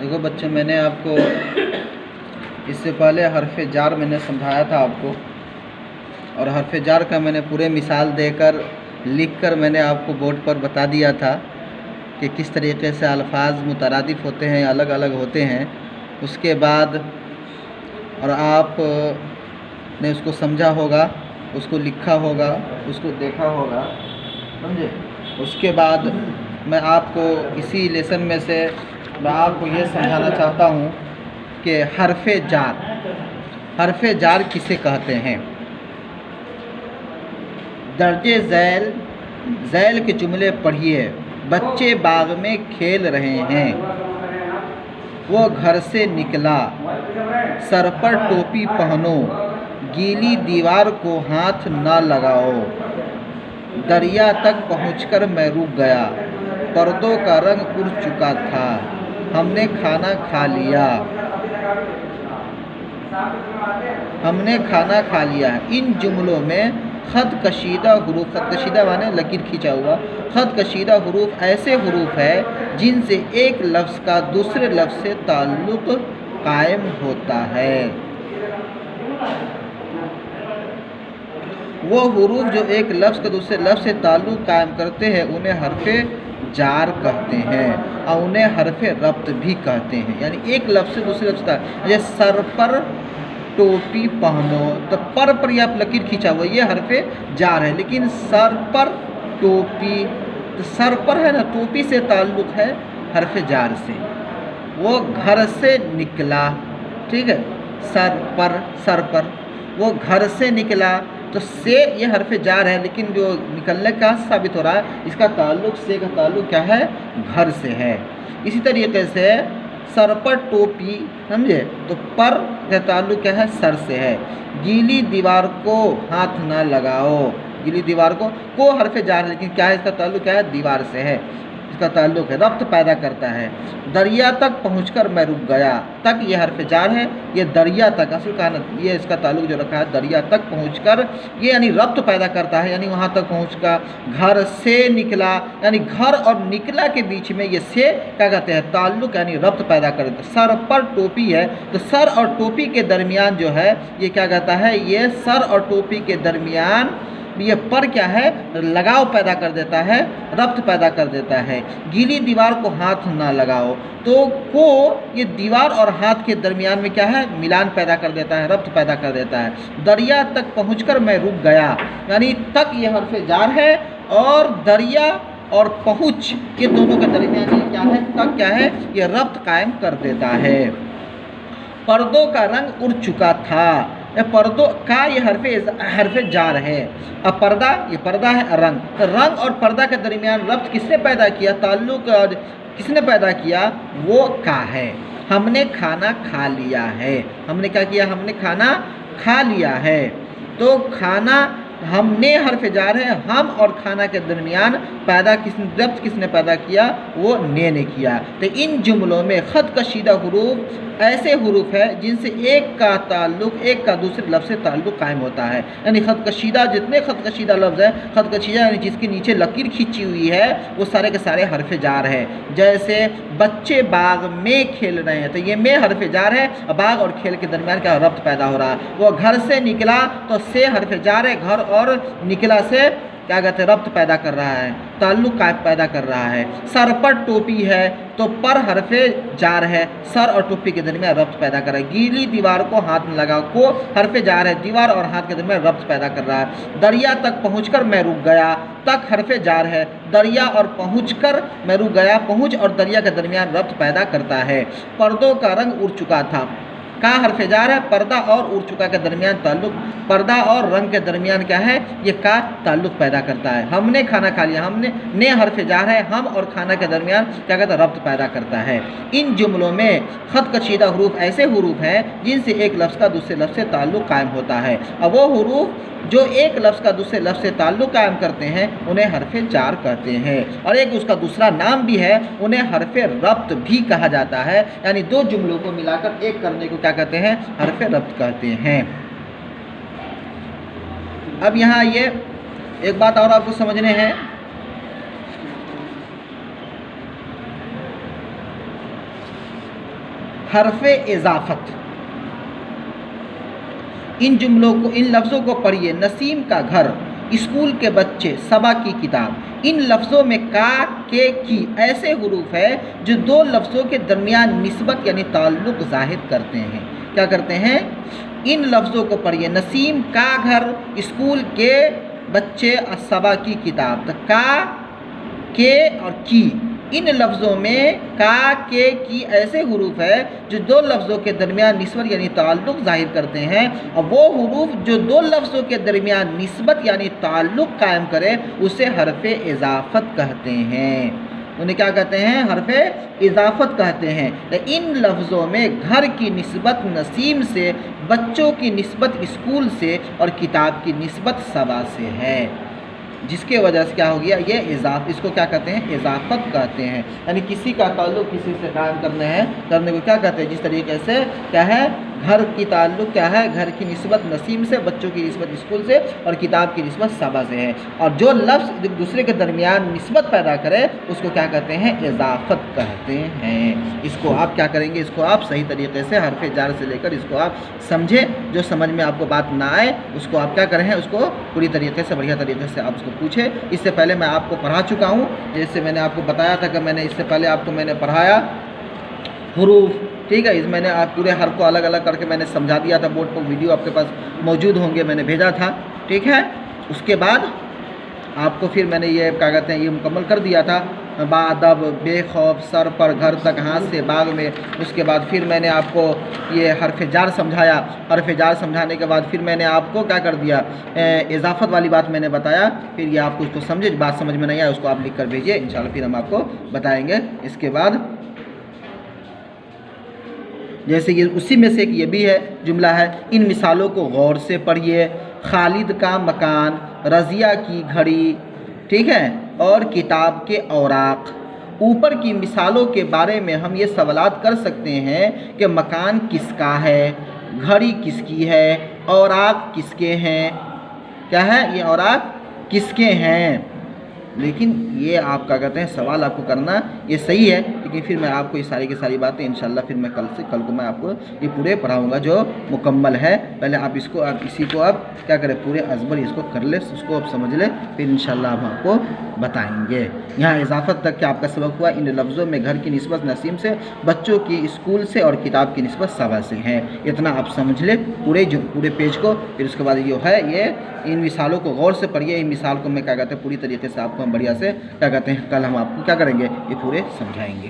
دیکھو بچے، میں نے آپ کو اس سے پہلے حرف جار میں نے سمجھایا تھا آپ کو، اور حرف جار کا میں نے پورے مثال دے کر لکھ کر میں نے آپ کو بورڈ پر بتا دیا تھا کہ کس طریقے سے الفاظ مترادف ہوتے ہیں، الگ الگ ہوتے ہیں۔ اس کے بعد اور آپ نے اس کو سمجھا ہوگا، اس کو لکھا ہوگا، اس کو دیکھا ہوگا، سمجھے؟ اس کے بعد میں آپ کو اسی لیسن میں سے میں آپ کو یہ سمجھانا چاہتا ہوں کہ حرف جار کسے کہتے ہیں۔ درجے ذیل کے جملے پڑھیے۔ بچے باغ میں کھیل رہے ہیں، وہ گھر سے نکلا، سر پر ٹوپی پہنو، گیلی دیوار کو ہاتھ نہ لگاؤ، دریا تک پہنچ کر میں رک گیا، پردوں کا رنگ اڑ چکا تھا، ہم نے کھانا کھا لیا۔ ان جملوں میں خط کشیدہ حروف، خط کشیدہ معنی لکیر کھینچا ہوا، خط کشیدہ حروف ایسے حروف ہیں جن سے ایک لفظ کا دوسرے لفظ سے تعلق قائم ہوتا ہے۔ وہ حروف جو ایک لفظ کا دوسرے لفظ سے تعلق قائم کرتے ہیں انہیں حرف جار کہتے ہیں، اور انہیں حرف ربط بھی کہتے ہیں۔ یعنی ایک لفظ سے دوسرے لفظ کا، جیسے سر پر ٹوپی پہنو، تو پر یہ آپ لکیر کھینچا ہوا، یہ حرف جار ہے۔ لیکن سر پر ٹوپی، تو سر پر ہے نا، ٹوپی سے تعلق ہے حرف جار سے۔ وہ گھر سے نکلا، ٹھیک ہے، سر پر وہ گھر سے نکلا، تو سے یہ حرف جار ہے، لیکن جو نکلنے کا ثابت ہو رہا ہے، اس کا تعلق، سے کا تعلق کیا ہے؟ گھر سے ہے۔ اسی طریقے سے سر پر ٹوپی، سمجھے، تو پر کا تعلق کیا ہے؟ سر سے ہے۔ گیلی دیوار کو ہاتھ نہ لگاؤ، گیلی دیوار کو حرف جار ہے، لیکن کیا ہے؟ اس کا تعلق کیا ہے؟ دیوار سے ہے، اس کا تعلق ہے، ربط پیدا کرتا ہے۔ دریا تک پہنچ کر میں رک گیا، تک یہ حرف جار ہے، یہ دریا تک، اصل کا یہ اس کا تعلق جو رکھا ہے دریا تک پہنچ کر، یہ یعنی ربط پیدا کرتا ہے، یعنی وہاں تک پہنچ کر۔ گھر سے نکلا، یعنی گھر اور نکلا کے بیچ میں یہ سے کیا کہتے ہیں؟ تعلق، یعنی ربط پیدا کرتا ہے۔ سر پر ٹوپی ہے، تو سر اور ٹوپی کے درمیان جو ہے یہ کیا کہتا ہے؟ یہ سر اور ٹوپی کے درمیان یہ پر کیا ہے؟ لگاؤ پیدا کر دیتا ہے، ربط پیدا کر دیتا ہے۔ گیلی دیوار کو ہاتھ نہ لگاؤ، تو کو یہ دیوار اور ہاتھ کے درمیان میں کیا ہے؟ ملان پیدا کر دیتا ہے، ربط پیدا کر دیتا ہے۔ دریا تک پہنچ کر میں رک گیا، یعنی تک یہ حرف جار ہے، اور دریا اور پہنچ یہ دونوں کے درمیان یہ کیا ہے؟ تک کیا ہے؟ یہ ربط قائم کر دیتا ہے۔ پردوں کا رنگ اڑ چکا تھا، پردوں کا یہ حرف جار ہے۔ اب پردہ، یہ پردہ ہے، رنگ اور پردہ کے درمیان ربط کس نے پیدا کیا؟ تعلق کس نے پیدا کیا؟ وہ کا ہے۔ ہم نے کھانا کھا لیا ہے، ہم نے کیا کیا؟ ہم نے کھانا کھا لیا ہے، تو کھانا ہم نے حرف جار ہے، ہم اور کھانا کے درمیان ربط کس نے پیدا کیا؟ وہ نے کیا۔ تو ان جملوں میں خط کشیدہ حروف ایسے حروف ہیں جن سے ایک کا دوسرے لفظ سے تعلق قائم ہوتا ہے۔ یعنی خط کشیدہ، جتنے خط کشیدہ لفظ ہیں، خط کشیدہ یعنی جس کے نیچے لکیر کھینچی ہوئی ہے، وہ سارے کے سارے حرف جار ہے۔ جیسے بچے باغ میں کھیل رہے ہیں، تو یہ میں حرف جار ہے، باغ اور کھیل کے درمیان کیا ربط پیدا ہو رہا ہے۔ وہ گھر سے نکلا، تو سے حرف جار ہے، گھر اور نکلا سے کیا کہتے ہیں؟ ربط پیدا کر رہا ہے، تعلق پیدا کر رہا ہے۔ سر پر ٹوپی ہے، تو پر حرف جار ہے، سر اور ٹوپی کے درمیان ربط پیدا کر رہا ہے۔ گیلی دیوار کو ہاتھ نہ لگاؤ، کو حرف جار ہے، دیوار اور ہاتھ کے درمیان ربط پیدا کر رہا ہے۔ دریا تک پہنچ کر میں رک گیا، تک حرف جار ہے، دریا اور پہنچ کر میں رک گیا، پہنچ اور دریا کے درمیان ربط پیدا کرتا ہے۔ پردوں کا رنگ اڑ چکا تھا، کا حرف جار ہے، پردہ اور اڑ چکا کے درمیان تعلق، پردہ اور رنگ کے درمیان کیا ہے؟ یہ کا تعلق پیدا کرتا ہے۔ ہم نے کھانا کھا لیا، ہم نے حرف جار ہے، ہم اور کھانا کے درمیان کیا کہتا ہے؟ ربط پیدا کرتا ہے۔ ان جملوں میں خط کشیدہ حروف ایسے حروف ہیں جن سے ایک لفظ کا دوسرے لفظ سے تعلق قائم ہوتا ہے، اور وہ حروف جو ایک لفظ کا دوسرے لفظ سے تعلق قائم کرتے ہیں انہیں حرف جار کہتے ہیں، اور ایک اس کا دوسرا نام بھی ہے، انہیں حرف ربط بھی کہا جاتا ہے۔ یعنی دو جملوں کو ملا کر ایک کرنے کو کیا کہتے ہیں؟ حرف ربط کہتے ہیں۔ اب یہاں یہ ایک بات اور آپ کو سمجھنے ہیں، حرف اضافت، ان جملوں کو، ان لفظوں کو پڑھیے، نسیم کا گھر، اسکول کے بچے، صبا کی کتاب۔ ان لفظوں میں کا، کے، کی ایسے حروف ہے جو دو لفظوں کے درمیان نسبت یعنی تعلق ظاہر کرتے ہیں۔ کیا کرتے ہیں؟ ان لفظوں کو پڑھیے، نسیم کا گھر، اسکول کے بچے، صبا کی کتاب۔ تو کا، کے اور کی، ان لفظوں میں کا، کے، کی ایسے حروف ہے جو دو لفظوں کے درمیان نسبت یعنی تعلق ظاہر کرتے ہیں، اور وہ حروف جو دو لفظوں کے درمیان نسبت یعنی تعلق قائم کرے اسے حرف اضافت کہتے ہیں۔ انہیں کیا کہتے ہیں؟ حرف اضافت کہتے ہیں۔ ان لفظوں میں گھر کی نسبت نسیم سے، بچوں کی نسبت اسکول سے، اور کتاب کی نسبت صبا سے ہے، جس کے وجہ سے کیا ہو گیا؟ یہ اس کو کیا کہتے ہیں؟ اضافت کہتے ہیں۔ یعنی کسی کا تعلق کسی سے قائم کرنے کو کیا کہتے ہیں؟ جس طریقے سے کیا ہے؟ گھر کی تعلق کیا ہے؟ گھر کی نسبت نسیم سے، بچوں کی نسبت اسکول سے، اور کتاب کی نسبت صبا سے ہے۔ اور جو لفظ ایک دوسرے کے درمیان نسبت پیدا کرے اس کو کیا کہتے ہیں؟ اضافت کہتے ہیں۔ اس کو آپ کیا کریں گے؟ اس کو آپ صحیح طریقے سے حرف جر سے لے کر اس کو آپ سمجھیں۔ جو سمجھ میں آپ کو بات نہ آئے اس کو آپ کیا کریں؟ اس کو پوری طریقے سے، بڑھیا طریقے سے آپ اس کو پوچھیں۔ اس سے پہلے میں آپ کو پڑھا چکا ہوں، جیسے میں نے آپ کو بتایا تھا کہ میں نے اس سے پہلے آپ کو میں نے پڑھایا حروف، ٹھیک ہے؟ میں نے آپ پورے حرف کو الگ الگ کر کے میں نے سمجھا دیا تھا، بورڈ پر ویڈیو آپ کے پاس موجود ہوں گے، میں نے بھیجا تھا، ٹھیک ہے؟ اس کے بعد آپ کو پھر میں نے یہ کیا کہتے ہیں یہ مکمل کر دیا تھا، بادب، بے خوف، سر پر، گھر تک، ہاتھ سے، باغ میں۔ اس کے بعد پھر میں نے آپ کو یہ حرف جار سمجھایا، حرف جار سمجھانے کے بعد پھر میں نے آپ کو کیا کر دیا؟ اضافت والی بات میں نے بتایا۔ پھر یہ آپ کو اس کو سمجھے، بات سمجھ میں نہیں آیا اس کو آپ لکھ کر بھیجیے، انشاءاللہ پھر ہم آپ کو بتائیں گے۔ اس کے بعد جیسے یہ اسی میں سے ایک یہ بھی ہے جملہ ہے، ان مثالوں کو غور سے پڑھیے، خالد کا مکان، رضیہ کی گھڑی، ٹھیک ہے، اور کتاب کے اوراق۔ اوپر کی مثالوں کے بارے میں ہم یہ سوالات کر سکتے ہیں کہ مکان کس کا ہے، گھڑی کس کی ہے، اوراق کس کے ہیں، کیا ہے یہ اوراق کس کے ہیں۔ لیکن یہ آپ کا کہتے ہیں سوال آپ کو کرنا یہ صحیح ہے، لیکن پھر میں آپ کو یہ ساری کی ساری باتیں انشاءاللہ پھر میں کل کو میں آپ کو یہ پورے پڑھاؤں گا جو مکمل ہے۔ پہلے آپ اس کو اسی کو آپ کیا کریں پورے ازبر اس کو کر لیں، اس کو آپ سمجھ لیں، پھر انشاءاللہ ہم آپ کو بتائیں گے۔ یہاں اضافت تک کہ آپ کا سبق ہوا، ان لفظوں میں گھر کی نسبت نسیم سے، بچوں کی اسکول سے، اور کتاب کی نسبت صبا سے ہے۔ اتنا آپ سمجھ لیں پورے پیج کو۔ پھر اس کے بعد یہ ہے یہ ان مثالوں کو غور سے پڑھیے، ان مثال کو میں کیا کہتے ہیں پوری طریقے سے آپ کو ہم بڑھیا سے کیا کہتے ہیں کل ہم آپ کو کیا کریں گے یہ پورے سمجھائیں گے۔